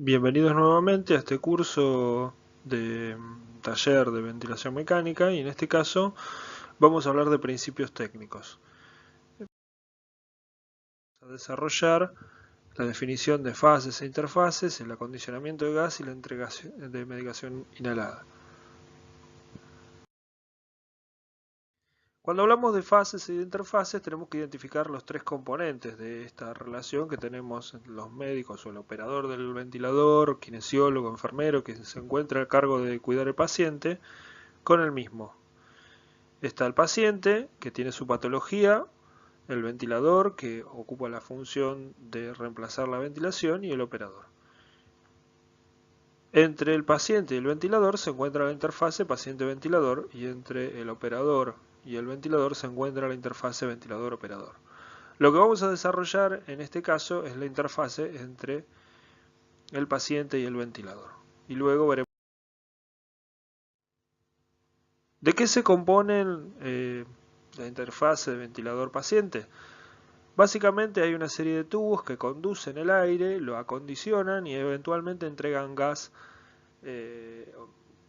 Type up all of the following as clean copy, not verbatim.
Bienvenidos nuevamente a este curso de taller de ventilación mecánica y en este caso vamos a hablar de principios técnicos. Vamos a desarrollar la definición de fases e interfaces, el acondicionamiento de gas y la entrega de medicación inhalada. Cuando hablamos de fases y de interfaces tenemos que identificar los tres componentes de esta relación que tenemos entre los médicos o el operador del ventilador, kinesiólogo, enfermero que se encuentra a cargo de cuidar al paciente con el mismo. Está el paciente que tiene su patología, el ventilador que ocupa la función de reemplazar la ventilación y el operador. Entre el paciente y el ventilador se encuentra la interfase paciente-ventilador y entre el operador y el ventilador se encuentra la interfase ventilador-operador. Lo que vamos a desarrollar en este caso es la interfase entre el paciente y el ventilador. Y luego veremos de qué se componen la interfase de ventilador-paciente. Básicamente hay una serie de tubos que conducen el aire, lo acondicionan y eventualmente entregan gas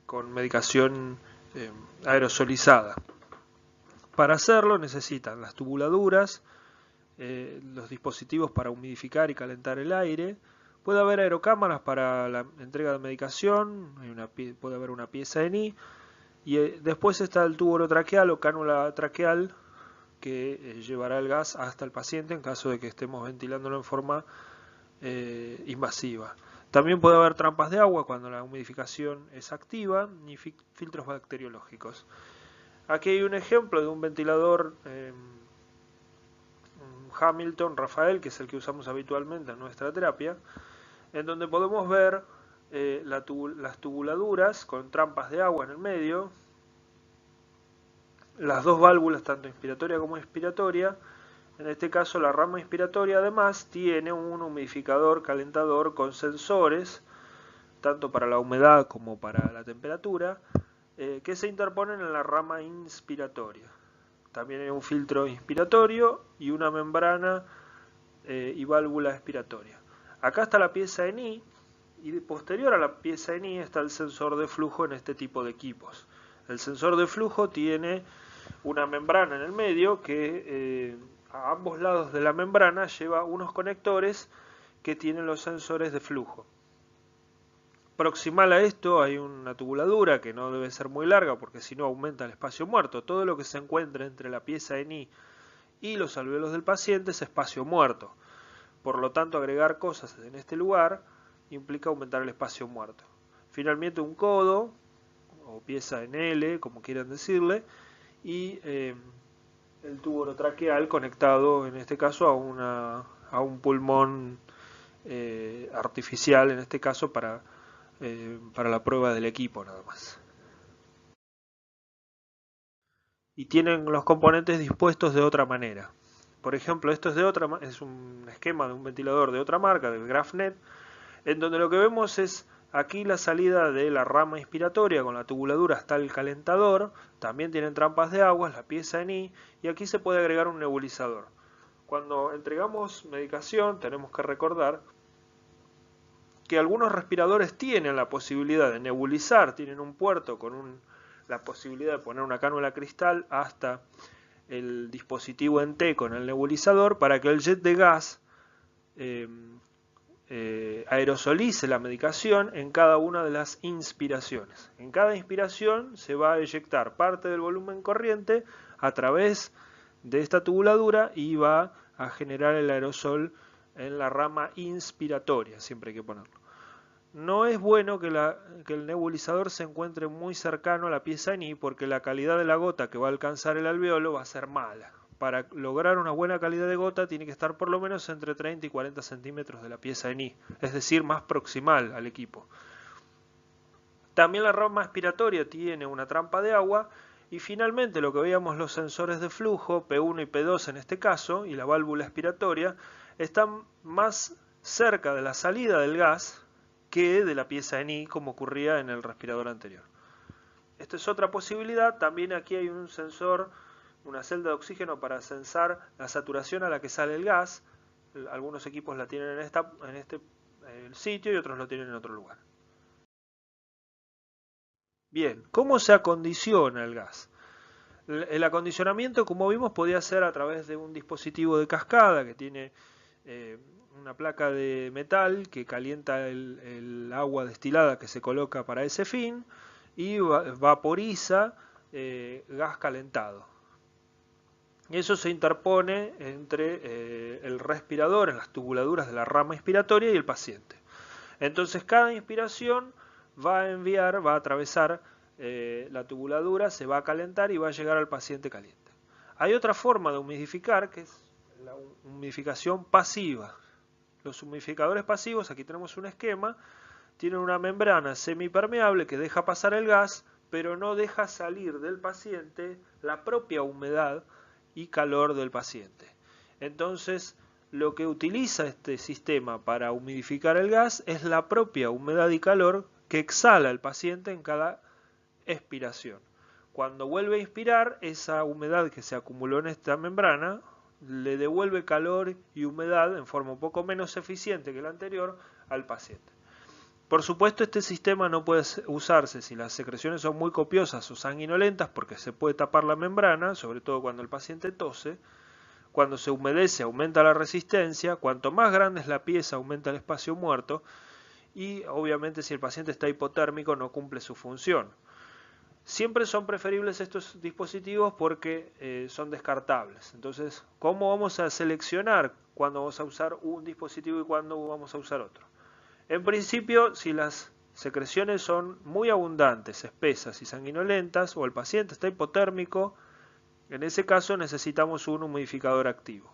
con medicación aerosolizada. Para hacerlo necesitan las tubuladuras, los dispositivos para humidificar y calentar el aire. Puede haber aerocámaras para la entrega de medicación, puede haber una pieza ENI y después está el tubo orotraqueal o cánula traqueal que llevará el gas hasta el paciente en caso de que estemos ventilándolo en forma invasiva. También puede haber trampas de agua cuando la humidificación es activa y filtros bacteriológicos. Aquí hay un ejemplo de un ventilador un Hamilton Rafael, que es el que usamos habitualmente en nuestra terapia, en donde podemos ver las tubuladuras con trampas de agua en el medio, las dos válvulas, tanto inspiratoria como expiratoria. En este caso la rama inspiratoria además tiene un humidificador calentador con sensores, tanto para la humedad como para la temperatura, que se interponen en la rama inspiratoria. También hay un filtro inspiratorio y una membrana y válvula expiratoria. Acá está la pieza ENI y posterior a la pieza ENI está el sensor de flujo en este tipo de equipos. El sensor de flujo tiene una membrana en el medio que a ambos lados de la membrana lleva unos conectores que tienen los sensores de flujo. Proximal a esto hay una tubuladura que no debe ser muy larga porque si no aumenta el espacio muerto. Todo lo que se encuentre entre la pieza ENI y los alvéolos del paciente es espacio muerto. Por lo tanto, agregar cosas en este lugar implica aumentar el espacio muerto. Finalmente un codo o pieza en L, como quieran decirle, y el tubo orotraqueal conectado en este caso a un pulmón artificial, en este caso para la prueba del equipo nada más. Y tienen los componentes dispuestos de otra manera. Por ejemplo, esto es un esquema de un ventilador de otra marca, del Grafnet, en donde lo que vemos es aquí la salida de la rama inspiratoria con la tubuladura hasta el calentador, también tienen trampas de agua, la pieza ENI, y aquí se puede agregar un nebulizador. Cuando entregamos medicación tenemos que recordar que algunos respiradores tienen la posibilidad de nebulizar, tienen un puerto con la posibilidad de poner una cánula cristal hasta el dispositivo en T con el nebulizador para que el jet de gas aerosolice la medicación en cada una de las inspiraciones. En cada inspiración se va a eyectar parte del volumen corriente a través de esta tubuladura y va a generar el aerosol en la rama inspiratoria, siempre hay que ponerlo. No es bueno que el nebulizador se encuentre muy cercano a la pieza ENI porque la calidad de la gota que va a alcanzar el alveolo va a ser mala. Para lograr una buena calidad de gota tiene que estar por lo menos entre 30 y 40 centímetros de la pieza ENI, es decir, más proximal al equipo. También la rama aspiratoria tiene una trampa de agua y finalmente lo que veíamos los sensores de flujo, P1 y P2 en este caso, y la válvula expiratoria, están más cerca de la salida del gas que de la pieza ENI como ocurría en el respirador anterior. Esta es otra posibilidad, también aquí hay un sensor, una celda de oxígeno para sensar la saturación a la que sale el gas, algunos equipos la tienen en este el sitio y otros lo tienen en otro lugar. Bien, ¿cómo se acondiciona el gas? El acondicionamiento, como vimos, podía ser a través de un dispositivo de cascada que tiene una placa de metal que calienta el agua destilada que se coloca para ese fin y vaporiza gas calentado. Eso se interpone entre el respirador, en las tubuladuras de la rama inspiratoria y el paciente. Entonces cada inspiración va a atravesar la tubuladura, se va a calentar y va a llegar al paciente caliente. Hay otra forma de humidificar que es la humidificación pasiva. Los humidificadores pasivos, aquí tenemos un esquema, tienen una membrana semipermeable que deja pasar el gas, pero no deja salir del paciente la propia humedad y calor del paciente. Entonces, lo que utiliza este sistema para humidificar el gas es la propia humedad y calor que exhala el paciente en cada expiración. Cuando vuelve a inspirar, esa humedad que se acumuló en esta membrana le devuelve calor y humedad en forma un poco menos eficiente que la anterior al paciente. Por supuesto, este sistema no puede usarse si las secreciones son muy copiosas o sanguinolentas porque se puede tapar la membrana, sobre todo cuando el paciente tose. Cuando se humedece aumenta la resistencia, cuanto más grande es la pieza aumenta el espacio muerto y obviamente si el paciente está hipotérmico no cumple su función. Siempre son preferibles estos dispositivos porque son descartables. Entonces, ¿cómo vamos a seleccionar cuándo vamos a usar un dispositivo y cuándo vamos a usar otro? En principio, si las secreciones son muy abundantes, espesas y sanguinolentas, o el paciente está hipotérmico, en ese caso necesitamos un humidificador activo.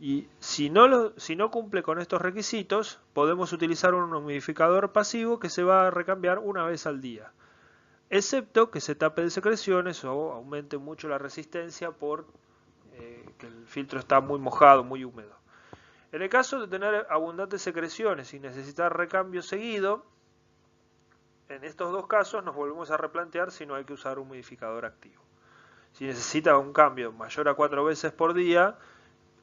Y si no cumple con estos requisitos, podemos utilizar un humidificador pasivo que se va a recambiar una vez al día. Excepto que se tape de secreciones o aumente mucho la resistencia por que el filtro está muy mojado, muy húmedo. En el caso de tener abundantes secreciones y necesitar recambio seguido, en estos dos casos nos volvemos a replantear si no hay que usar un humidificador activo. Si necesita un cambio mayor a 4 veces por día,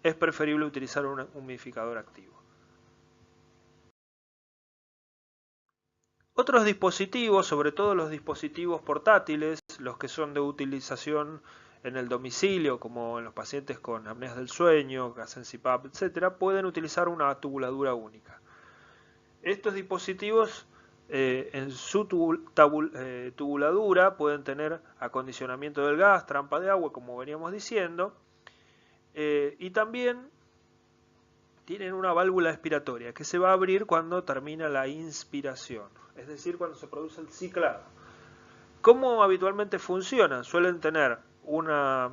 es preferible utilizar un humidificador activo. Otros dispositivos, sobre todo los dispositivos portátiles, los que son de utilización en el domicilio, como en los pacientes con apneas del sueño, que hacen CPAP, etc., pueden utilizar una tubuladura única. Estos dispositivos en su tubuladura pueden tener acondicionamiento del gas, trampa de agua, como veníamos diciendo, y también tienen una válvula expiratoria que se va a abrir cuando termina la inspiración, es decir, cuando se produce el ciclado. ¿Cómo habitualmente funcionan? Suelen tener una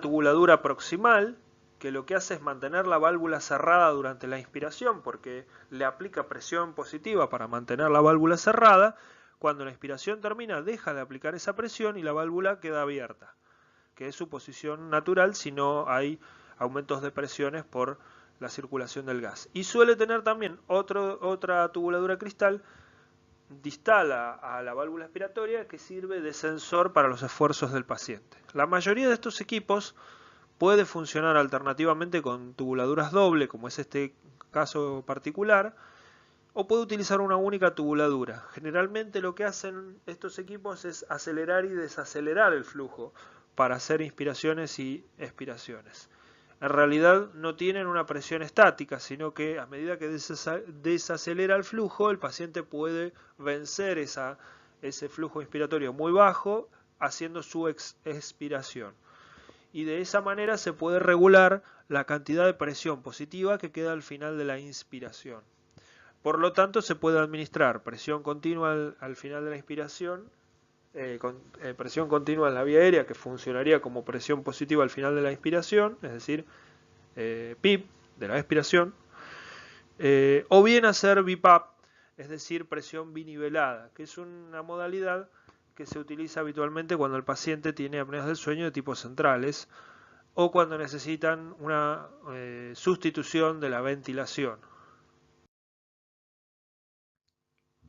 tubuladura proximal que lo que hace es mantener la válvula cerrada durante la inspiración porque le aplica presión positiva para mantener la válvula cerrada. Cuando la inspiración termina deja de aplicar esa presión y la válvula queda abierta, que es su posición natural si no hay aumentos de presiones por la circulación del gas. Y suele tener también otra tubuladura cristal distal a la válvula expiratoria que sirve de sensor para los esfuerzos del paciente. La mayoría de estos equipos puede funcionar alternativamente con tubuladuras doble, como es este caso particular, o puede utilizar una única tubuladura. Generalmente lo que hacen estos equipos es acelerar y desacelerar el flujo para hacer inspiraciones y expiraciones. En realidad no tienen una presión estática, sino que a medida que desacelera el flujo, el paciente puede vencer ese flujo inspiratorio muy bajo haciendo su expiración. Y de esa manera se puede regular la cantidad de presión positiva que queda al final de la inspiración. Por lo tanto, se puede administrar presión continua al final de la inspiración, presión continua en la vía aérea, que funcionaría como presión positiva al final de la inspiración, es decir, PIP de la expiración, o bien hacer BiPAP, es decir, presión binivelada, que es una modalidad que se utiliza habitualmente cuando el paciente tiene apneas del sueño de tipo centrales o cuando necesitan una sustitución de la ventilación.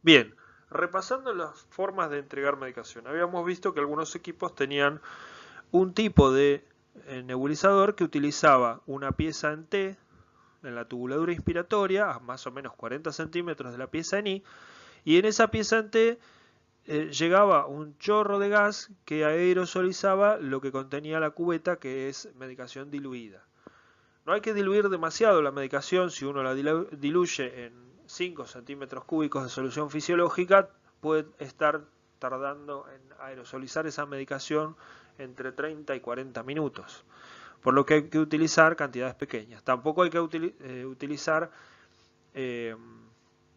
Bien, repasando las formas de entregar medicación, habíamos visto que algunos equipos tenían un tipo de nebulizador que utilizaba una pieza en T en la tubuladura inspiratoria, a más o menos 40 centímetros de la pieza en I, y en esa pieza en T llegaba un chorro de gas que aerosolizaba lo que contenía la cubeta, que es medicación diluida. No hay que diluir demasiado la medicación. Si uno la diluye en 5 centímetros cúbicos de solución fisiológica, puede estar tardando en aerosolizar esa medicación entre 30 y 40 minutos. Por lo que hay que utilizar cantidades pequeñas. Tampoco hay que utilizar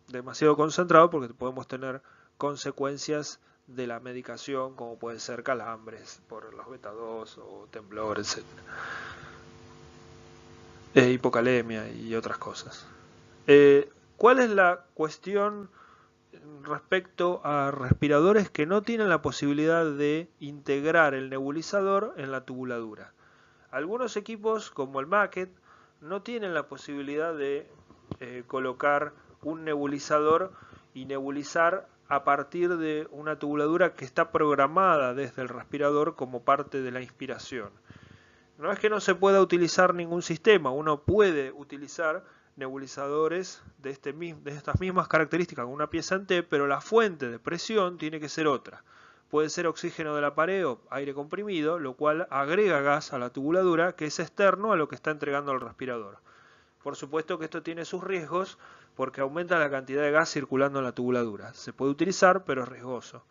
demasiado concentrado, porque podemos tener consecuencias de la medicación, como pueden ser calambres por los beta 2 o temblor, etc. Hipocalemia y otras cosas. ¿Cuál es la cuestión respecto a respiradores que no tienen la posibilidad de integrar el nebulizador en la tubuladura? Algunos equipos, como el Maquet, no tienen la posibilidad de colocar un nebulizador y nebulizar a partir de una tubuladura que está programada desde el respirador como parte de la inspiración. No es que no se pueda utilizar ningún sistema, uno puede utilizar nebulizadores de estas mismas características con una pieza en T, pero la fuente de presión tiene que ser otra. Puede ser oxígeno de la pared o aire comprimido, lo cual agrega gas a la tubuladura, que es externo a lo que está entregando el respirador. Por supuesto que esto tiene sus riesgos, porque aumenta la cantidad de gas circulando en la tubuladura. Se puede utilizar, pero es riesgoso.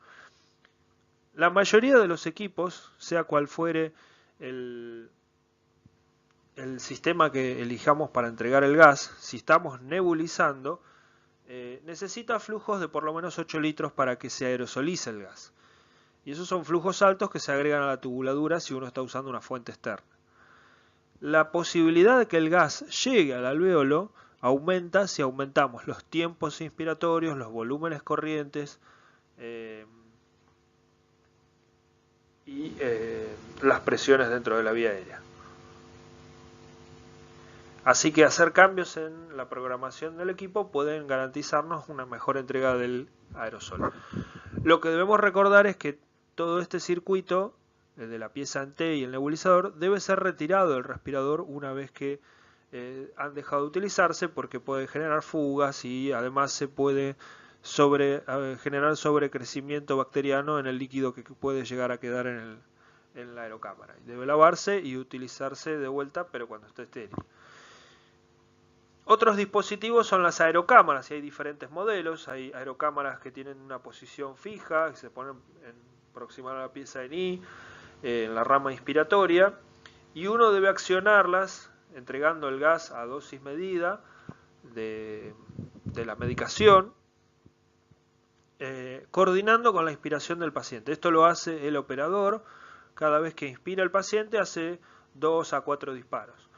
La mayoría de los equipos, sea cual fuere el sistema que elijamos para entregar el gas, si estamos nebulizando, necesita flujos de por lo menos 8 litros para que se aerosolice el gas. Y esos son flujos altos que se agregan a la tubuladura si uno está usando una fuente externa. La posibilidad de que el gas llegue al alvéolo aumenta si aumentamos los tiempos inspiratorios, los volúmenes corrientes y las presiones dentro de la vía aérea. Así que hacer cambios en la programación del equipo pueden garantizarnos una mejor entrega del aerosol. Lo que debemos recordar es que todo este circuito, el de la pieza en T y el nebulizador, debe ser retirado del respirador una vez que han dejado de utilizarse, porque puede generar fugas y además se puede generar sobrecrecimiento bacteriano en el líquido que puede llegar a quedar en la aerocámara. Debe lavarse y utilizarse de vuelta, pero cuando esté estéril. Otros dispositivos son las aerocámaras, y hay diferentes modelos. Hay aerocámaras que tienen una posición fija, que se ponen proximal a la pieza en I, en la rama inspiratoria, y uno debe accionarlas entregando el gas a dosis medida de la medicación, coordinando con la inspiración del paciente. Esto lo hace el operador. Cada vez que inspira el paciente hace 2 a 4 disparos.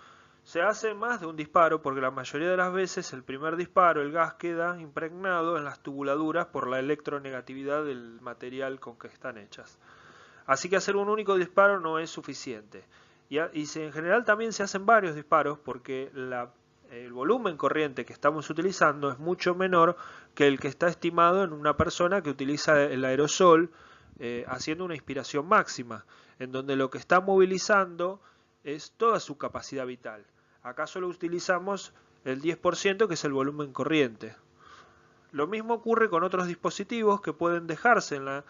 Se hace más de un disparo porque la mayoría de las veces el primer disparo el gas queda impregnado en las tubuladuras por la electronegatividad del material con que están hechas. Así que hacer un único disparo no es suficiente. Y en general también se hacen varios disparos porque el volumen corriente que estamos utilizando es mucho menor que el que está estimado en una persona que utiliza el aerosol haciendo una inspiración máxima, en donde lo que está movilizando es toda su capacidad vital. Acá solo utilizamos el 10%, que es el volumen corriente. Lo mismo ocurre con otros dispositivos que pueden dejarse en la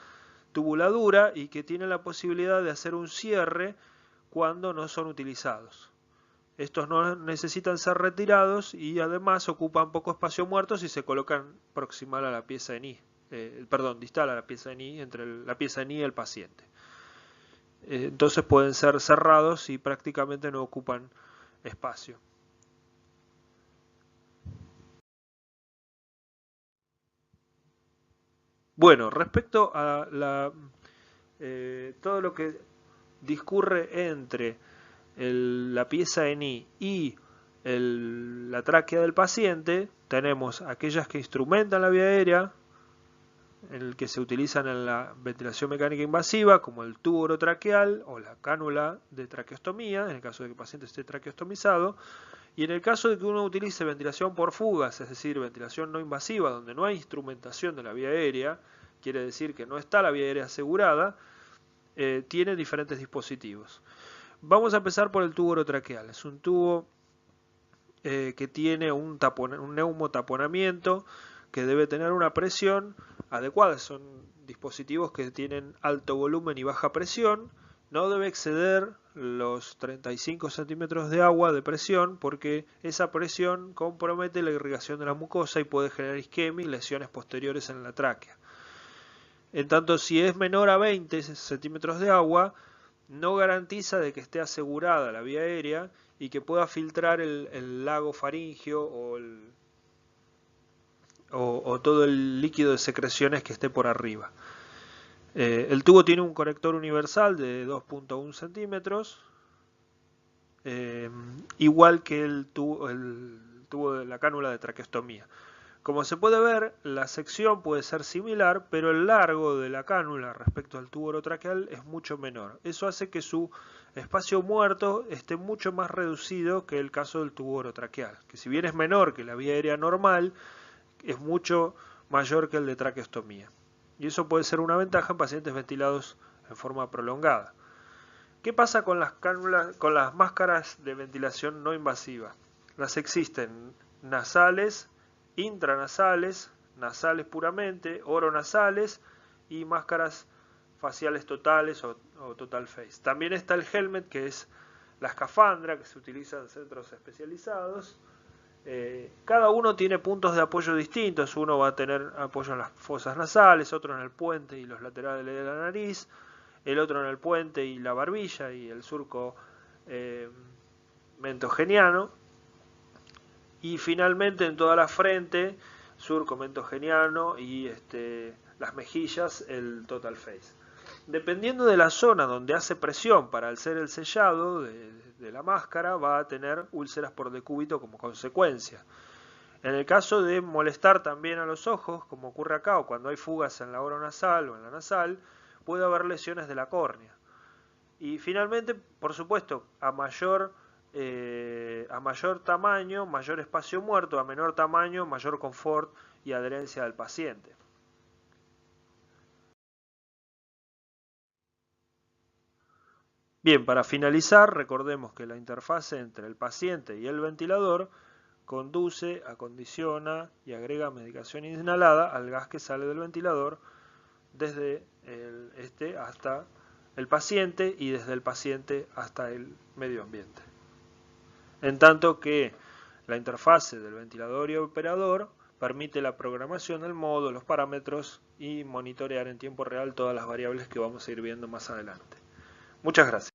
tubuladura y que tienen la posibilidad de hacer un cierre cuando no son utilizados. Estos no necesitan ser retirados y además ocupan poco espacio muerto si se colocan proximal a la pieza en I, distal a la pieza en I, entre la pieza en I y el paciente. Entonces pueden ser cerrados y prácticamente no ocupan espacio. Bueno, respecto a todo lo que discurre entre la pieza en I y la tráquea del paciente, tenemos aquellas que instrumentan la vía aérea, en el que se utilizan en la ventilación mecánica invasiva, como el tubo orotraqueal o la cánula de traqueostomía, en el caso de que el paciente esté traqueostomizado, y en el caso de que uno utilice ventilación por fugas, es decir, ventilación no invasiva, donde no hay instrumentación de la vía aérea, quiere decir que no está la vía aérea asegurada, tiene diferentes dispositivos. Vamos a empezar por el tubo orotraqueal. Es un tubo que tiene un neumotaponamiento que debe tener una presión adecuada. Son dispositivos que tienen alto volumen y baja presión. No debe exceder los 35 centímetros de agua de presión porque esa presión compromete la irrigación de la mucosa y puede generar isquemia y lesiones posteriores en la tráquea. En tanto, si es menor a 20 centímetros de agua, no garantiza de que esté asegurada la vía aérea y que pueda filtrar el lago faríngeo o todo el líquido de secreciones que esté por arriba. El tubo tiene un conector universal de 2.1 centímetros, igual que el tubo de la cánula de traqueostomía. Como se puede ver, la sección puede ser similar, pero el largo de la cánula respecto al tubo orotraqueal es mucho menor. Eso hace que su espacio muerto esté mucho más reducido que el caso del tubo orotraqueal, que si bien es menor que la vía aérea normal, es mucho mayor que el de traqueostomía. Y eso puede ser una ventaja en pacientes ventilados en forma prolongada. ¿Qué pasa con las cánulas, con las máscaras de ventilación no invasiva? Las existen nasales, intranasales, nasales puramente, oronasales y máscaras faciales totales o total face. También está el helmet, que es la escafandra que se utiliza en centros especializados. Cada uno tiene puntos de apoyo distintos. Uno va a tener apoyo en las fosas nasales, otro en el puente y los laterales de la nariz, el otro en el puente y la barbilla y el surco mentogeniano, y finalmente en toda la frente, surco mentogeniano y las mejillas, el total face. Dependiendo de la zona donde hace presión para hacer el sellado de la máscara, va a tener úlceras por decúbito como consecuencia. En el caso de molestar también a los ojos, como ocurre acá, o cuando hay fugas en la oronasal o en la nasal, puede haber lesiones de la córnea. Y finalmente, por supuesto, a mayor tamaño, mayor espacio muerto; a menor tamaño, mayor confort y adherencia del paciente. Bien, para finalizar, recordemos que la interfase entre el paciente y el ventilador conduce, acondiciona y agrega medicación inhalada al gas que sale del ventilador desde hasta el paciente y desde el paciente hasta el medio ambiente. En tanto que la interfase del ventilador y operador permite la programación del modo, los parámetros y monitorear en tiempo real todas las variables que vamos a ir viendo más adelante. Muchas gracias.